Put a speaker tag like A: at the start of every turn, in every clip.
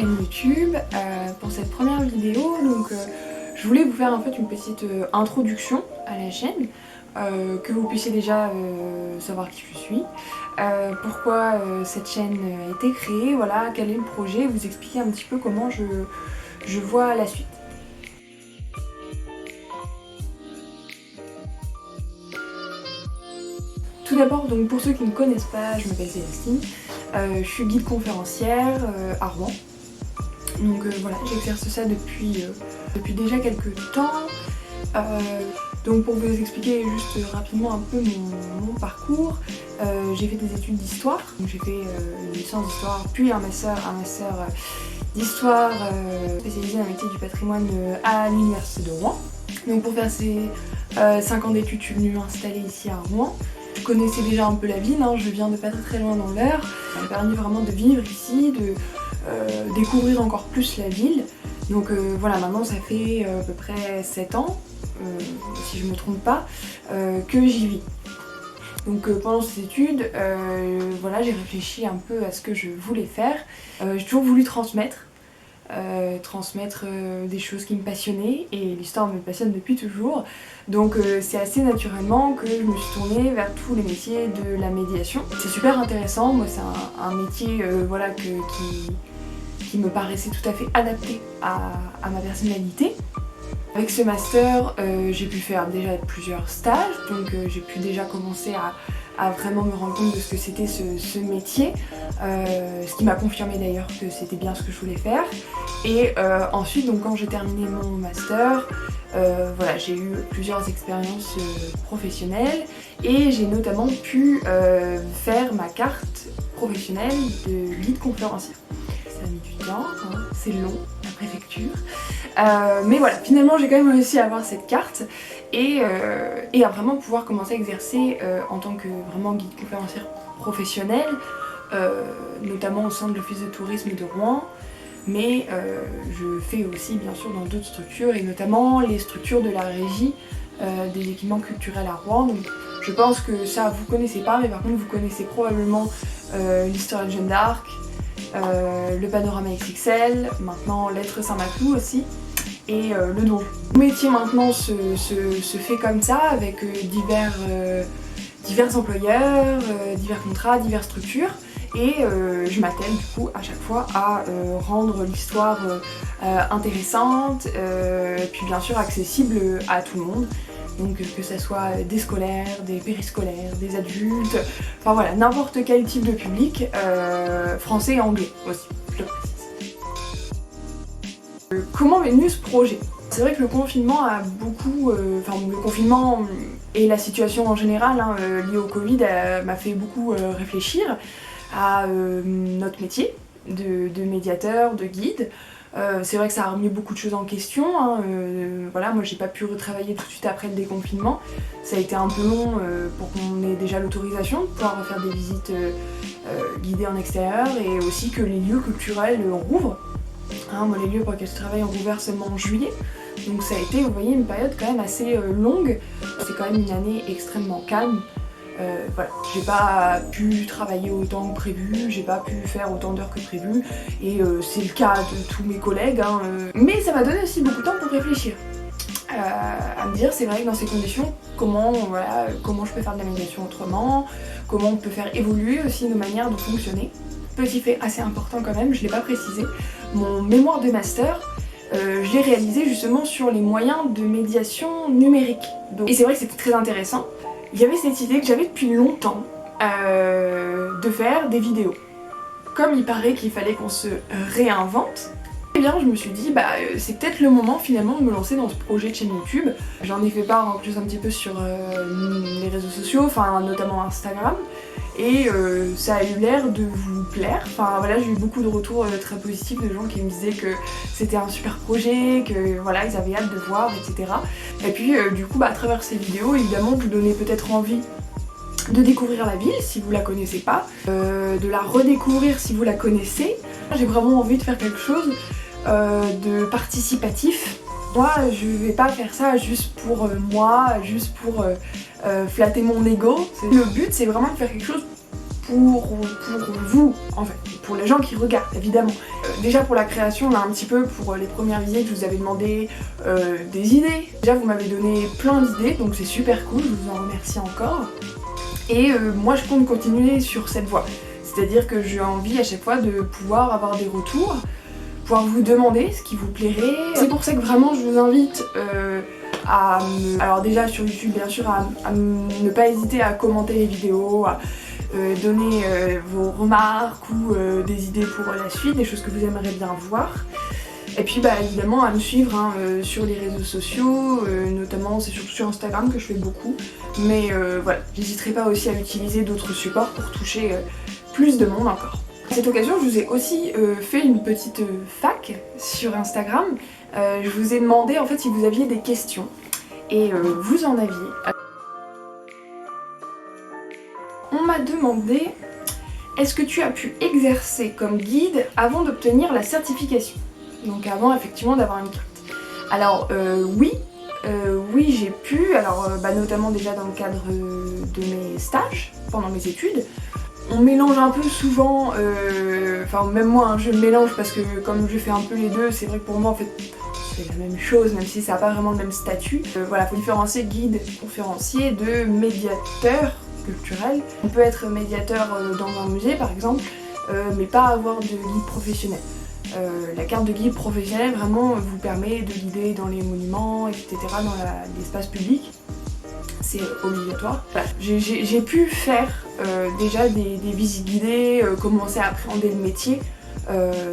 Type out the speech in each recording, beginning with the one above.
A: chaîne YouTube pour cette première vidéo. Donc je voulais vous faire en fait une petite introduction à la chaîne, que vous puissiez déjà savoir qui je suis, pourquoi cette chaîne a été créée, voilà, quel est le projet, vous expliquer un petit peu comment je vois la suite. Tout d'abord, donc pour ceux qui ne me connaissent pas, je m'appelle Célestine, je suis guide conférencière à Rouen. Donc voilà, j'exerce ça depuis déjà quelques temps. Donc pour vous expliquer juste rapidement un peu mon parcours, j'ai fait des études d'histoire. J'ai fait une licence d'histoire, puis un master d'histoire spécialisé dans le métier du patrimoine à l'université de Rouen. Donc pour faire ces 5 ans d'études, je suis venue m'installer ici à Rouen. Je connaissais déjà un peu la ville, hein, je viens de pas très loin dans l'Eure. Ça m'a permis vraiment de vivre ici, de découvrir encore plus la ville. Donc voilà, maintenant ça fait à peu près 7 ans, si je me trompe pas, que j'y vis. Donc pendant ces études, voilà, j'ai réfléchi un peu à ce que je voulais faire. J'ai toujours voulu transmettre des choses qui me passionnaient, et l'histoire me passionne depuis toujours. Donc c'est assez naturellement que je me suis tournée vers tous les métiers de la médiation. C'est super intéressant, moi c'est un métier voilà, qui me paraissait tout à fait adapté à ma personnalité. Avec ce master, j'ai pu faire déjà plusieurs stages, donc j'ai pu déjà commencer à vraiment me rendre compte de ce que c'était ce métier, ce qui m'a confirmé d'ailleurs que c'était bien ce que je voulais faire. Et ensuite, donc, quand j'ai terminé mon master, voilà, j'ai eu plusieurs expériences professionnelles, et j'ai notamment pu faire ma carte professionnelle de guide conférencier. Ça a mis du temps, hein, c'est long, la préfecture. Mais voilà, finalement j'ai quand même réussi à avoir cette carte et à vraiment pouvoir commencer à exercer en tant que vraiment guide conférencière professionnelle, notamment au sein de l'office de tourisme de Rouen. Mais je fais aussi bien sûr dans d'autres structures, et notamment les structures de la régie des équipements culturels à Rouen. Donc, je pense que ça vous connaissez pas, mais par contre vous connaissez probablement l'histoire de Jeanne d'Arc, le panorama XXL, maintenant l'être Saint-Maclou aussi, et le donjon. Mon métier maintenant se fait comme ça, avec divers employeurs, divers contrats, diverses structures, et je m'attelle du coup à chaque fois à rendre l'histoire intéressante, puis bien sûr accessible à tout le monde. Donc que ce soit des scolaires, des périscolaires, des adultes, enfin voilà, n'importe quel type de public, français et anglais aussi, je le précise. Comment m'est venu ce projet? C'est vrai que le confinement a beaucoup, le confinement et la situation en général hein, liée au Covid m'a fait beaucoup réfléchir à notre métier de médiateur, de guide. C'est vrai que ça a remis beaucoup de choses en question, hein. Voilà, moi j'ai pas pu retravailler tout de suite après le déconfinement. Ça a été un peu long pour qu'on ait déjà l'autorisation de pouvoir refaire des visites guidées en extérieur, et aussi que les lieux culturels rouvrent. Hein, moi les lieux pour lesquels je travaille ont rouvert seulement en juillet. Donc ça a été, vous voyez, une période quand même assez longue. C'est quand même une année extrêmement calme. Voilà, j'ai pas pu travailler autant que prévu, j'ai pas pu faire autant d'heures que prévu, et c'est le cas de tous mes collègues, hein, mais ça m'a donné aussi beaucoup de temps pour réfléchir, à me dire, c'est vrai que dans ces conditions, comment je peux faire de la médiation autrement, comment on peut faire évoluer aussi nos manières de fonctionner. Petit fait assez important quand même, je l'ai pas précisé, mon mémoire de master, je l'ai réalisé justement sur les moyens de médiation numérique. Et c'est vrai que c'était très intéressant. Il y avait cette idée que j'avais depuis longtemps de faire des vidéos. Comme il paraît qu'il fallait qu'on se réinvente, eh bien je me suis dit c'est peut-être le moment finalement de me lancer dans ce projet de chaîne YouTube. J'en ai fait part en plus un petit peu sur les réseaux sociaux, enfin notamment Instagram, et ça a eu l'air de vous plaire. Enfin voilà, j'ai eu beaucoup de retours très positifs de gens qui me disaient que c'était un super projet, que voilà, ils avaient hâte de voir, etc. Et puis du coup à travers ces vidéos, évidemment, vous donnez peut-être envie de découvrir la ville si vous la connaissez pas, de la redécouvrir si vous la connaissez. J'ai vraiment envie de faire quelque chose de participatif. Moi je vais pas faire ça juste pour moi, juste pour flatter mon ego. Le but c'est vraiment de faire quelque chose pour vous, en fait, pour les gens qui regardent, évidemment. Déjà pour la création, on a un petit peu, pour les premières visites, je vous avais demandé des idées. Déjà, vous m'avez donné plein d'idées, donc c'est super cool, je vous en remercie encore. Et moi, je compte continuer sur cette voie. C'est-à-dire que j'ai envie à chaque fois de pouvoir avoir des retours, pouvoir vous demander ce qui vous plairait. C'est pour ça que vraiment, je vous invite alors déjà sur YouTube, bien sûr, à ne pas hésiter à commenter les vidéos, à donner vos remarques ou des idées pour la suite, des choses que vous aimeriez bien voir. Et puis évidemment à me suivre sur les réseaux sociaux, notamment c'est surtout sur Instagram que je fais beaucoup. Mais voilà, j'hésiterai pas aussi à utiliser d'autres supports pour toucher plus de monde encore. À cette occasion, je vous ai aussi fait une petite fac sur Instagram. Je vous ai demandé en fait si vous aviez des questions et vous en aviez. On m'a demandé: est-ce que tu as pu exercer comme guide avant d'obtenir la certification? Donc avant effectivement d'avoir une carte. Alors oui, j'ai pu, alors notamment déjà dans le cadre de mes stages, pendant mes études. On mélange un peu souvent, enfin même moi je mélange parce que comme je fais un peu les deux, c'est vrai que pour moi en fait c'est la même chose même si ça n'a pas vraiment le même statut. Voilà, faut différencier guide conférencier de médiateur culturel. On peut être médiateur dans un musée par exemple, mais pas avoir de guide professionnel. La carte de guide professionnel vraiment vous permet de guider dans les monuments, etc., dans l'espace public. C'est obligatoire. Voilà. J'ai pu faire déjà des visites guidées, commencer à appréhender le métier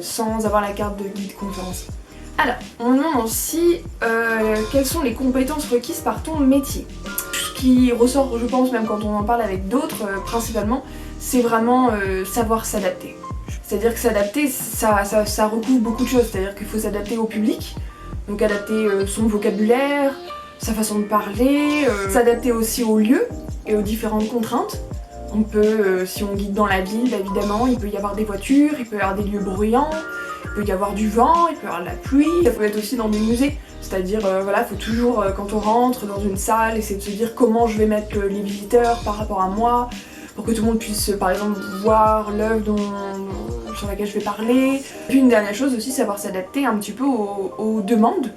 A: sans avoir la carte de guide conférencier. Alors, on demande aussi quelles sont les compétences requises par ton métier. Ce qui ressort, je pense, même quand on en parle avec d'autres, principalement, c'est vraiment savoir s'adapter. C'est-à-dire que s'adapter, ça recouvre beaucoup de choses. C'est-à-dire qu'il faut s'adapter au public, donc adapter son vocabulaire, sa façon de parler, s'adapter aussi aux lieux et aux différentes contraintes. On peut, si on guide dans la ville, évidemment, il peut y avoir des voitures, il peut y avoir des lieux bruyants, il peut y avoir du vent, il peut y avoir de la pluie. Ça peut être aussi dans des musées, c'est-à-dire, voilà, faut toujours, quand on rentre dans une salle, essayer de se dire comment je vais mettre les visiteurs par rapport à moi, pour que tout le monde puisse, par exemple, voir l'œuvre sur laquelle je vais parler. Puis une dernière chose aussi, savoir s'adapter un petit peu aux demandes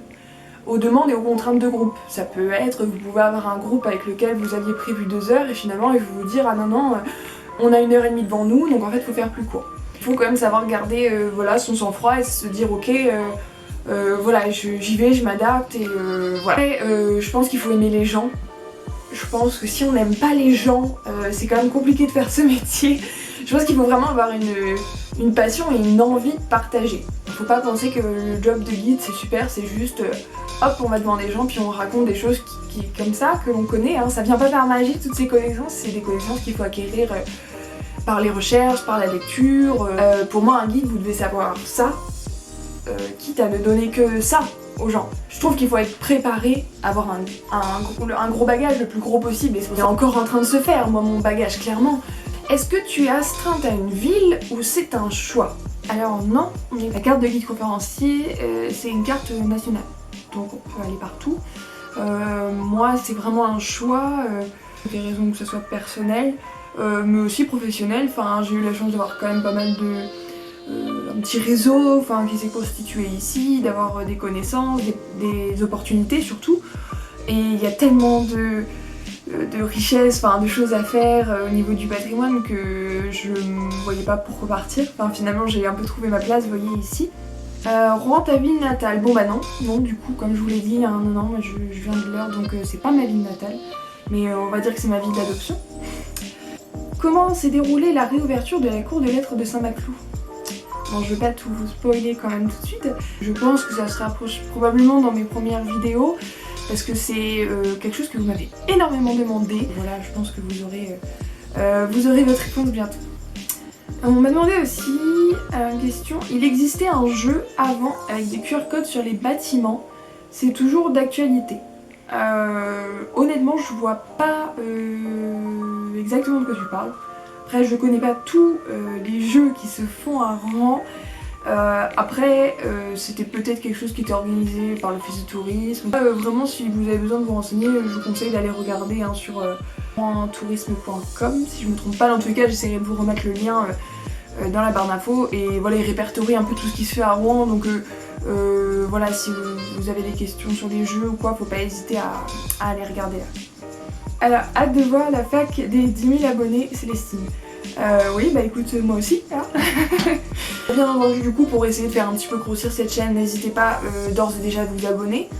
A: et aux contraintes de groupe. Ça peut être que vous pouvez avoir un groupe avec lequel vous aviez prévu 2 heures et finalement ils vont vous dire: ah non, on a 1h30 devant nous, donc en fait il faut faire plus court. Il faut quand même savoir garder voilà, son sang-froid et se dire ok, voilà, j'y vais, je m'adapte et voilà. Après, je pense qu'il faut aimer les gens. Je pense que si on n'aime pas les gens, c'est quand même compliqué de faire ce métier. Je pense qu'il faut vraiment avoir une passion et une envie de partager. Il faut pas penser que le job de guide c'est super, c'est juste hop, on va devant des gens puis on raconte des choses qui comme ça, que l'on connaît. Ça vient pas par magie, toutes ces connaissances, c'est des connaissances qu'il faut acquérir par les recherches, par la lecture. Pour moi, un guide, vous devez savoir ça, quitte à ne donner que ça aux gens. Je trouve qu'il faut être préparé, avoir un gros bagage le plus gros possible, et c'est encore en train de se faire, moi, mon bagage, clairement. Est-ce que tu es astreinte à une ville ou c'est un choix? Alors non, la carte de guide conférencier, c'est une carte nationale, donc on peut aller partout. Moi, c'est vraiment un choix, pour des raisons que ce soit personnel, mais aussi professionnel. Enfin, j'ai eu la chance d'avoir quand même pas mal un petit réseau qui s'est constitué ici, d'avoir des connaissances, des opportunités surtout. Et il y a tellement de richesses, de choses à faire au niveau du patrimoine que je ne voyais pas pourquoi partir. Finalement j'ai un peu trouvé ma place, vous voyez ici. Rouen, ta ville natale? Bon non, du coup comme je vous l'ai dit, non, je viens de l'Eure, donc c'est pas ma ville natale, mais on va dire que c'est ma ville d'adoption. Comment s'est déroulée la réouverture de la cour de lettres de Saint-Maclou? Bon, je vais pas tout vous spoiler quand même tout de suite. Je pense que ça se rapproche probablement dans mes premières vidéos, parce que c'est quelque chose que vous m'avez énormément demandé. Voilà, je pense que vous aurez votre réponse bientôt. On m'a demandé aussi une question. Il existait un jeu avant avec des QR codes sur les bâtiments. C'est toujours d'actualité. Honnêtement, je vois pas exactement de quoi tu parles. Après, je connais pas tous les jeux qui se font à Rouen. Après, c'était peut-être quelque chose qui était organisé par l'office de tourisme. Vraiment, si vous avez besoin de vous renseigner, je vous conseille d'aller regarder sur tourisme.com si je me trompe pas. Dans tous les cas, j'essaierai de vous remettre le lien dans la barre d'infos, et voilà, ils répertorient un peu tout ce qui se fait à Rouen, donc voilà, si vous avez des questions sur les jeux ou quoi, faut pas hésiter à aller regarder là. Alors, hâte de voir la fac des 10 000 abonnés, Célestine. Oui, bah écoute, moi aussi, hein. Bien entendu, du coup, pour essayer de faire un petit peu grossir cette chaîne, n'hésitez pas d'ores et déjà à vous abonner.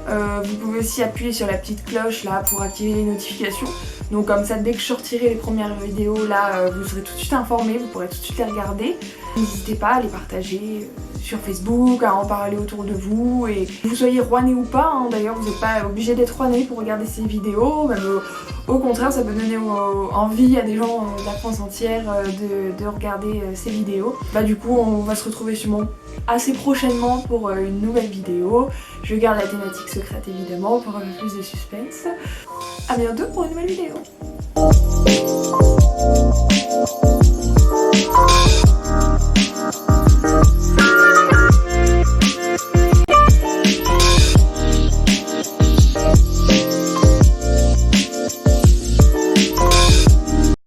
A: Vous pouvez aussi appuyer sur la petite cloche là pour activer les notifications. Donc comme ça, dès que je sortirai les premières vidéos là, vous serez tout de suite informés, vous pourrez tout de suite les regarder. N'hésitez pas à les partager sur Facebook, à en parler autour de vous, et que vous soyez rouennais ou pas, hein, d'ailleurs vous n'êtes pas obligé d'être rouennais pour regarder ces vidéos, même au contraire ça peut donner envie à des gens de la France entière de regarder ces vidéos. Bah du coup on va se retrouver sûrement assez prochainement pour une nouvelle vidéo. Je garde la thématique secrète évidemment pour un peu plus de suspense. A bientôt pour une nouvelle vidéo.